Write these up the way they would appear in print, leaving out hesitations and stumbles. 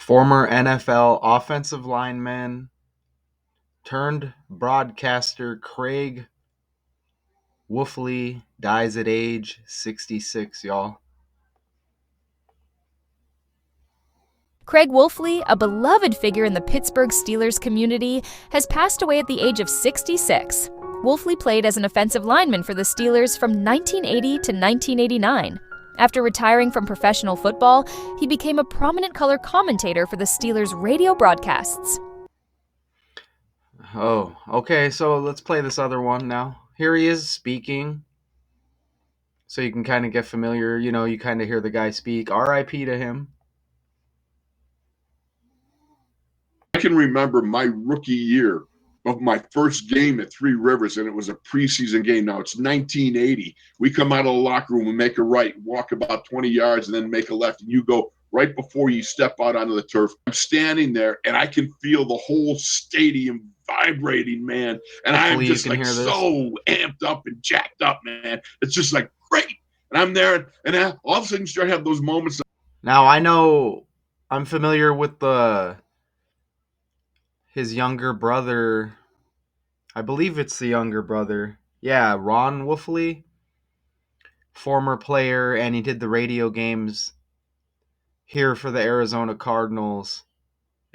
Former NFL offensive lineman turned broadcaster Craig Wolfley dies at age 66, y'all. Craig Wolfley, a beloved figure in the Pittsburgh Steelers community, has passed away at the age of 66. Wolfley played as an offensive lineman for the Steelers from 1980 to 1989. After retiring from professional football, he became a prominent color commentator for the Steelers' radio broadcasts. Oh, okay, so let's play this other one now. Here he is speaking. So you can kind of get familiar, you kind of hear the guy speak. RIP to him. I can remember my rookie year of my first game at Three Rivers, and it was a preseason game. Now it's 1980. We come out of the locker room and make a right, walk about 20 yards, and then make a left, and you go right before you step out onto the turf. I'm standing there, and I can feel the whole stadium vibrating, man. And I'm just like so amped up and jacked up, man. It's just like great. And I'm there, and all of a sudden you start having those moments. Now I know I'm familiar with his younger brother. I believe it's the younger brother. Yeah, Ron Wolfley, former player, and he did the radio games here for the Arizona Cardinals.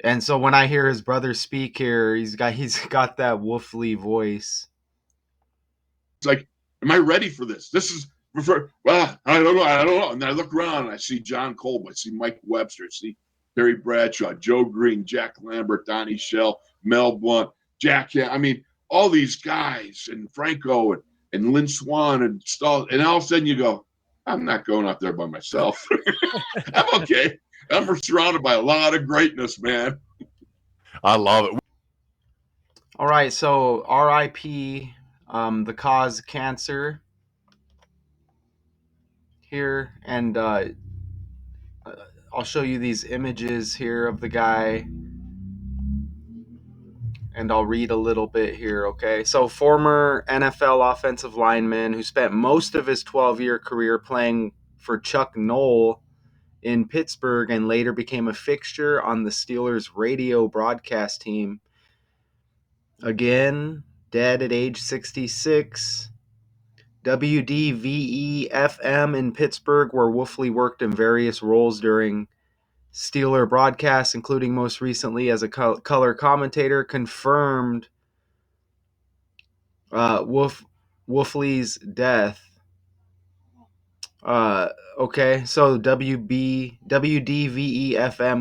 And so when I hear his brother speak here, he's got that Wolfley voice. It's like, am I ready for this? This is I don't know. And then I look around and I see John Colby, I see Mike Webster, I see Terry Bradshaw, Joe Green, Jack Lambert, Donnie Shell, Mel Blunt, Jack. I mean, all these guys, and Franco and Lynn Swan and Stahl, and all of a sudden you go, I'm not going out there by myself. I'm okay. I'm surrounded by a lot of greatness, man. I love it. All right, so RIP, the cause cancer here, and I'll show you these images here of the guy, and I'll read a little bit here, okay? So former NFL offensive lineman who spent most of his 12-year career playing for Chuck Noll in Pittsburgh and later became a fixture on the Steelers radio broadcast team. Again, dead at age 66. WDVE-FM in Pittsburgh, where Wolfley worked in various roles during Steeler broadcasts, including most recently as a color commentator, confirmed Wolfley's death. Okay, so WDVE-FM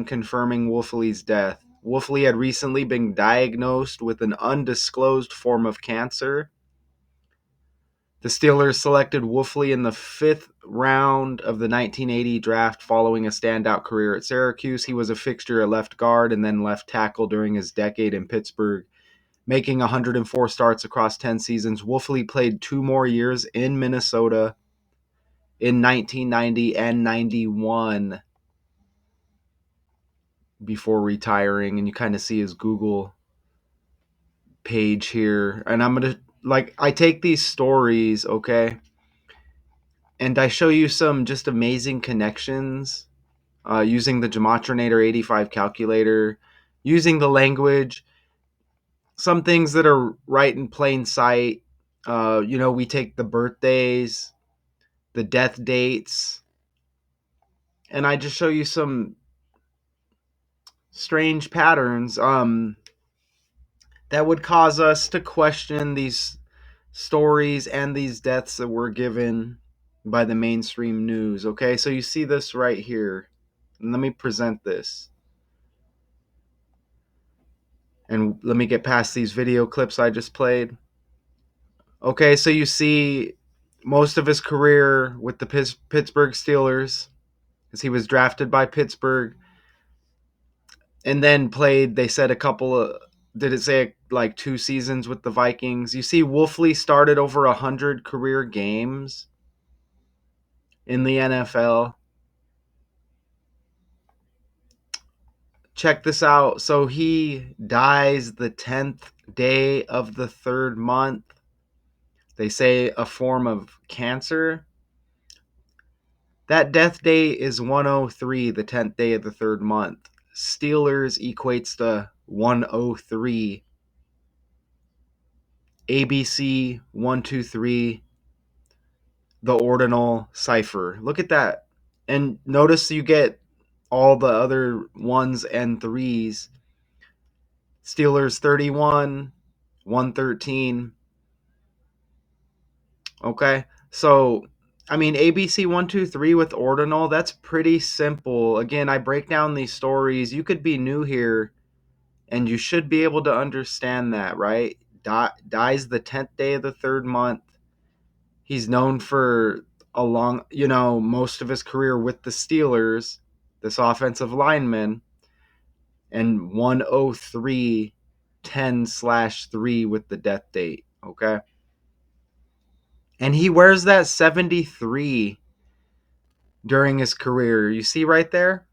confirming Wolfley's death. Wolfley had recently been diagnosed with an undisclosed form of cancer. The Steelers selected Wolfley in the 5th round of the 1980 draft following a standout career at Syracuse. He was a fixture at left guard and then left tackle during his decade in Pittsburgh, making 104 starts across 10 seasons. Wolfley played 2 more years in Minnesota in 1990 and 91 before retiring, and you kind of see his Google page here. And I'm going to, I take these stories, okay, and I show you some just amazing connections using the Gematrinator 85 calculator, using the language, some things that are right in plain sight. We take the birthdays, the death dates, and I just show you some strange patterns that would cause us to question these stories and these deaths that were given by the mainstream news. Okay, so you see this right here. And let me present this. And let me get past these video clips I just played. Okay, so you see most of his career with the Pittsburgh Steelers, as he was drafted by Pittsburgh, and then played, they said, did it say 2 seasons with the Vikings? You see Wolfley started over 100 career games in the NFL. Check this out. So he dies the 10th day of the 3rd month. They say a form of cancer. That death date is 103, the 10th day of the 3rd month. Steelers equates to 103. ABC 123, the ordinal cipher. Look at that. And notice you get all the other ones and threes. Steelers 31, 113. Okay. So, I mean, ABC 123 with ordinal, that's pretty simple. Again, I break down these stories. You could be new here and you should be able to understand that, right? Dies the 10th day of the third month. He's known for most of his career with the Steelers, this offensive lineman, and 103 10/3 with the death date. Okay. And he wears that 73 during his career. You see right there?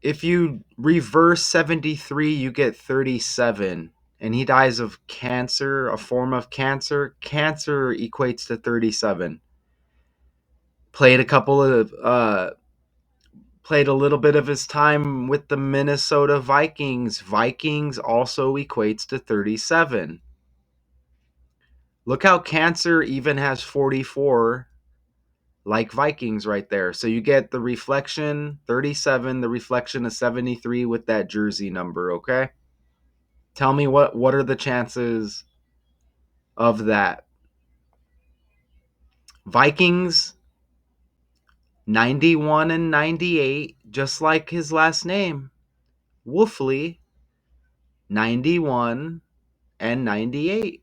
If you reverse 73, you get 37. And he dies of cancer, a form of cancer. Cancer equates to 37. Played a little bit of his time with the Minnesota Vikings. Vikings also equates to 37. Look how cancer even has 44, like Vikings right there. So you get the reflection 37, the reflection of 73 with that jersey number, okay? Tell me what are the chances of that? Vikings 91 and 98, just like his last name. Wolfley 91 and 98.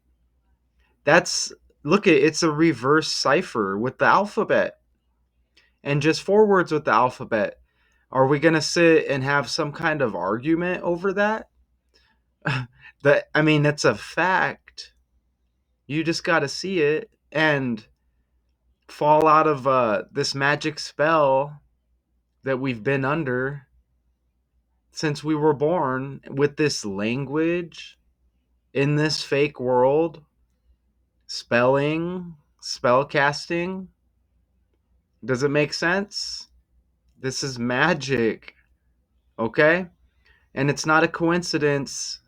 That's it's a reverse cipher with the alphabet and just forwards with the alphabet. Are we going to sit and have some kind of argument over that? It's a fact. You just got to see it and fall out of this magic spell that we've been under since we were born with this language in this fake world, spelling, spell casting. Does it make sense? This is magic, okay? And it's not a coincidence.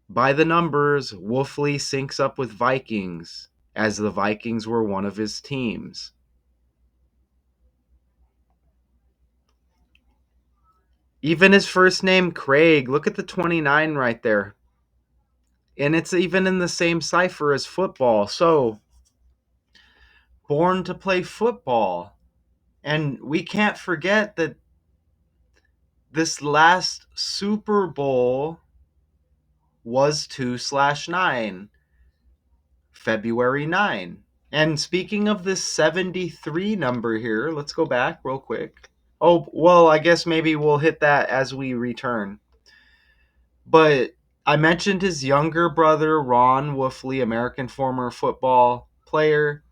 By the numbers, Wolfley syncs up with Vikings, as the Vikings were one of his teams. Even his first name, Craig, look at the 29 right there. And it's even in the same cipher as football. So, born to play football. And we can't forget that this last Super Bowl was 2/9, February 9. And speaking of this 73 number here, let's go back real quick. Oh, well, I guess maybe we'll hit that as we return. But I mentioned his younger brother, Ron Wolfley, American former football player.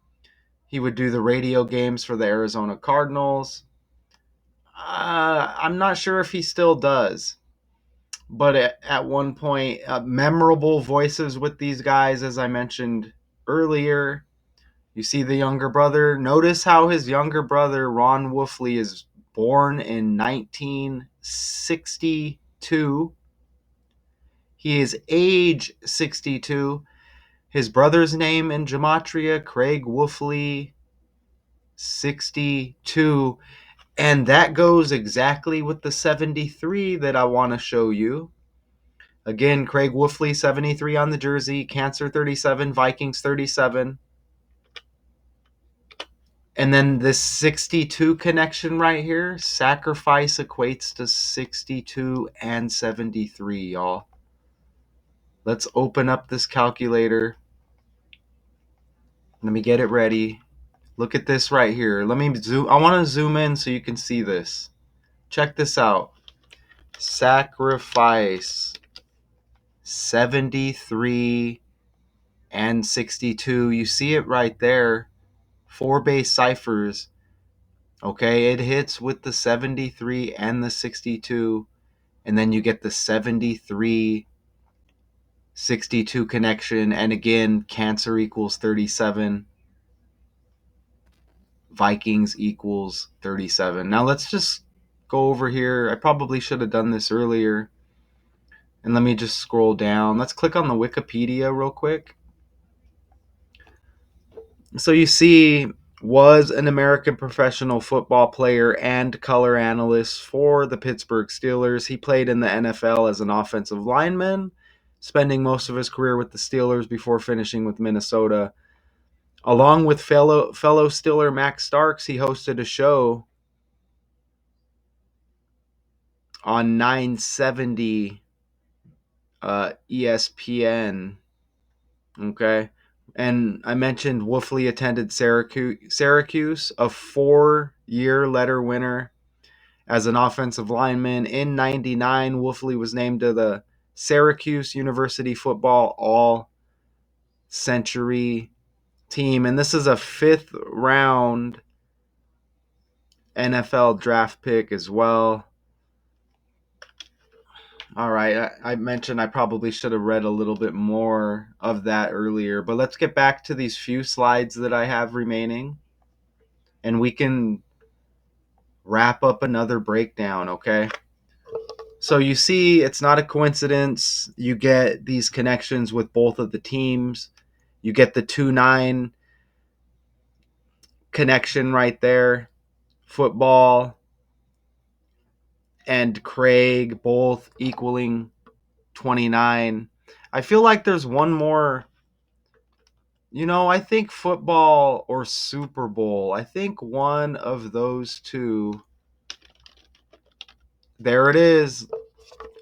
He would do the radio games for the Arizona Cardinals. I'm not sure if he still does. But at one point, memorable voices with these guys, as I mentioned earlier. You see the younger brother. Notice how his younger brother, Ron Wolfley, is born in 1962. He is age 62. His brother's name in gematria, Craig Wolfley, 62. And that goes exactly with the 73 that I want to show you. Again, Craig Wolfley, 73 on the jersey, Cancer 37, Vikings 37. And then this 62 connection right here, sacrifice equates to 62 and 73, y'all. Let's open up this calculator. Let me get it ready. Look at this right here. Let me zoom. I want to zoom in so you can see this. Check this out. Sacrifice 73 and 62. You see it right there. 4 base ciphers. Okay, it hits with the 73 and the 62. And then you get the 73 62 connection. And again, Cancer equals 37. Vikings equals 37. Now let's just go over here. I probably should have done this earlier. And let me just scroll down. Let's click on the Wikipedia real quick. So you see, was an American professional football player and color analyst for the Pittsburgh Steelers. He played in the NFL as an offensive lineman, spending most of his career with the Steelers before finishing with Minnesota. Along with fellow Steeler Max Starks, he hosted a show on 970 ESPN. Okay. And I mentioned Wolfley attended Syracuse, a 4-year letter winner as an offensive lineman. In 99, Wolfley was named to the Syracuse University Football All-Century team. And this is a 5th round NFL draft pick as well. All right, I mentioned I probably should have read a little bit more of that earlier, but let's get back to these few slides that I have remaining, and we can wrap up another breakdown, okay? So you see, it's not a coincidence. You get these connections with both of the teams. You get the 2-9 connection right there. Football and Craig both equaling 29. I feel like there's one more. I think football or Super Bowl. I think one of those two. There it is.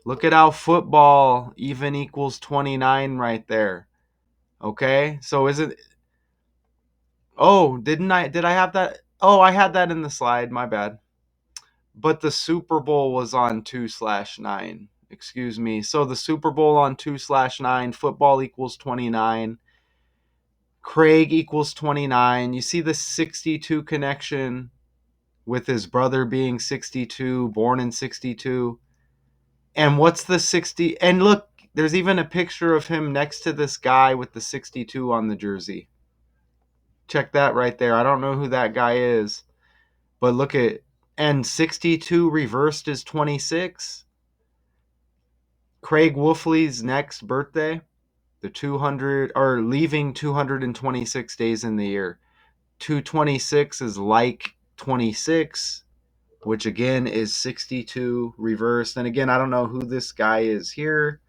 Look at how football even equals 29 right there. Okay? So is it... Oh, did I have that? Oh, I had that in the slide. My bad. But the Super Bowl was on 2/9. Excuse me. So the Super Bowl on 2/9. Football equals 29. Craig equals 29. You see the 62 connection with his brother being 62, born in 62. And what's the 60? And look, there's even a picture of him next to this guy with the 62 on the jersey. Check that right there. I don't know who that guy is, but look at, and 62 reversed is 26. Craig Wolfley's next birthday, the 200, or leaving 226 days in the year. 226 is like 26, which again is 62 reversed. And again, I don't know who this guy is here,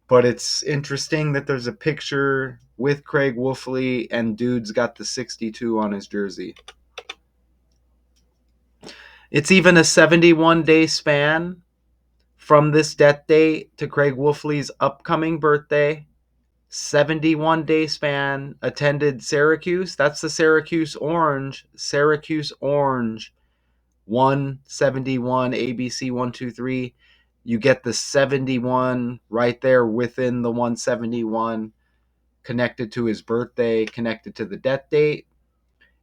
but it's interesting that there's a picture with Craig Wolfley and dude's got the 62 on his jersey. It's even a 71-day span from this death date to Craig Wolfley's upcoming birthday. 71-day span. Attended Syracuse. That's the Syracuse Orange. Syracuse Orange. 171 ABC 123. You get the 71 right there within the 171, connected to his birthday, connected to the death date.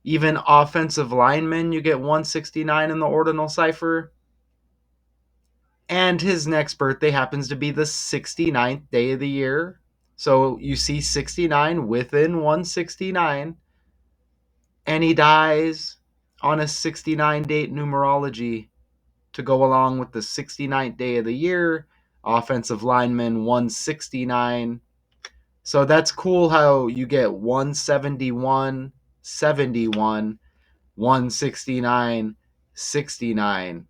Even offensive linemen, you get 169 in the ordinal cipher. And his next birthday happens to be the 69th day of the year. So you see 69 within 169. And he dies on a 69 date numerology to go along with the 69th day of the year. Offensive lineman 169. So that's cool how you get 171, 71, 169, 69.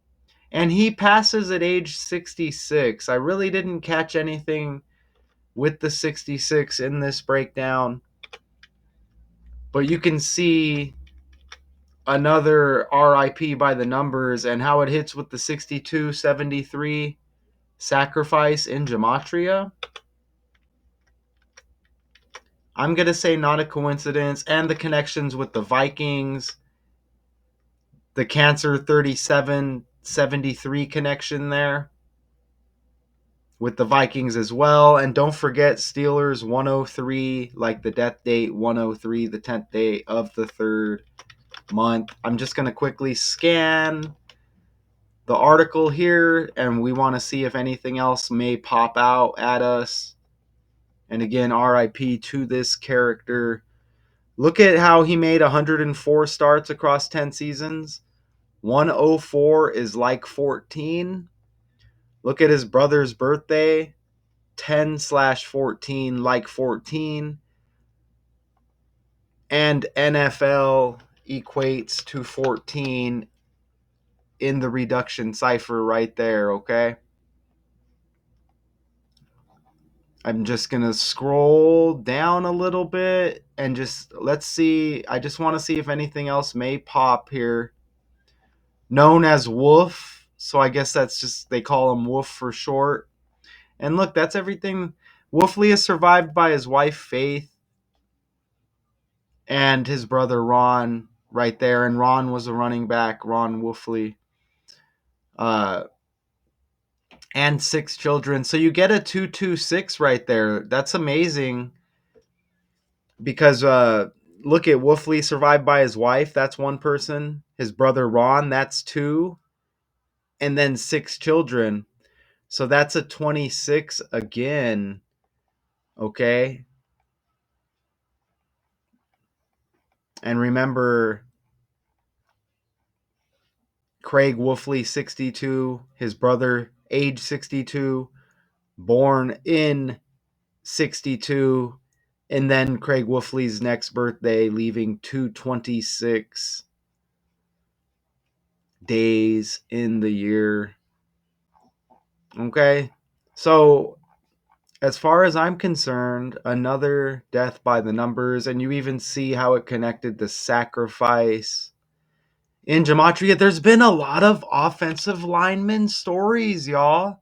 And he passes at age 66. I really didn't catch anything with the 66 in this breakdown. But you can see another RIP by the numbers and how it hits with the 62-73 sacrifice in gematria. I'm going to say not a coincidence. And the connections with the Vikings, the Cancer 37-73 connection there with the Vikings as well. And don't forget Steelers 103, like the death date 103, the 10th day of the 3rd month. I'm just going to quickly scan the article here, and we want to see if anything else may pop out at us. And again, RIP to this character. Look at how he made 104 starts across 10 seasons. 104 is like 14. Look at his brother's birthday. 10/14 like 14. And NFL equates to 14 in the reduction cipher right there, okay? I'm just going to scroll down a little bit and just let's see. I just want to see if anything else may pop here. Known as Wolf, so I guess that's just, they call him Wolf for short. And look, that's everything. Wolfley is survived by his wife, Faith, and his brother, Ron, right there. And Ron was a running back, Ron Wolfley. And 6 children. So you get a 226 right there. That's amazing. Because look at Wolfley survived by his wife. That's 1 person. His brother, Ron, that's 2. And then 6 children. So that's a 26 again. Okay. And remember, Craig Wolfley, 62, his brother, age 62, born in 62, and then Craig Wolfley's next birthday, leaving 226 days in the year. Okay, so as far as I'm concerned, another death by the numbers, and you even see how it connected the sacrifice. In Gematria, there's been a lot of offensive lineman stories, y'all.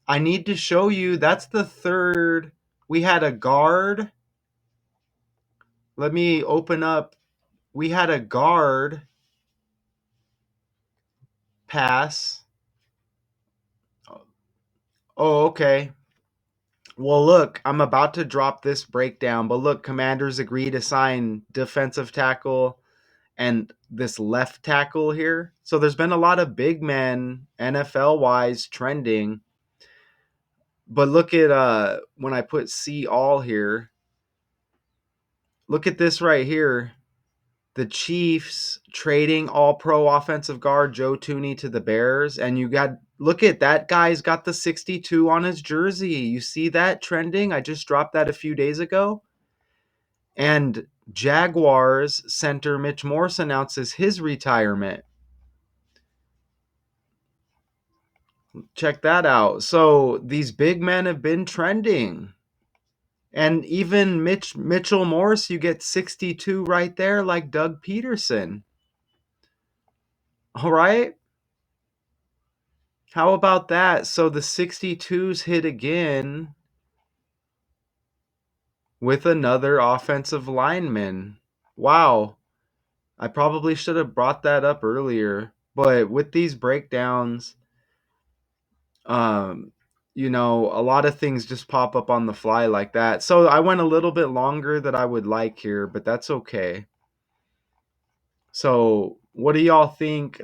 I need to show you. That's the 3rd. We had a guard. Let me open up. We had a guard pass. Oh, okay. Well, look, I'm about to drop this breakdown, but look, Commanders agree to sign defensive tackle and this left tackle here. So there's been a lot of big men, NFL-wise, trending. But look at when I put see all here. Look at this right here. The Chiefs trading all-pro offensive guard Joe Tooney to the Bears, and you got, look at that guy's got the 62 on his jersey. You see that trending? I just dropped that a few days ago. And Jaguars center Mitch Morse announces his retirement. Check that out. So these big men have been trending. And even Mitchell Morse, you get 62 right there, like Doug Peterson. All right. How about that? So the 62s hit again with another offensive lineman. Wow. I probably should have brought that up earlier. But with these breakdowns, a lot of things just pop up on the fly like that. So I went a little bit longer than I would like here, but that's okay. So what do y'all think?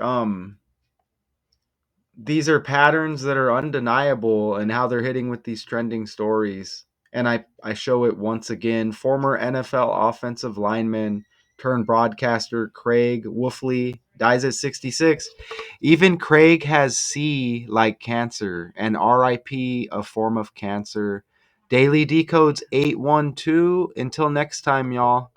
These are patterns that are undeniable and how they're hitting with these trending stories. And I show it once again. Former NFL offensive lineman turned broadcaster Craig Wolfley dies at 66. Even Craig has C like cancer, and RIP, a form of cancer. Daily Decodes 812. Until next time, y'all.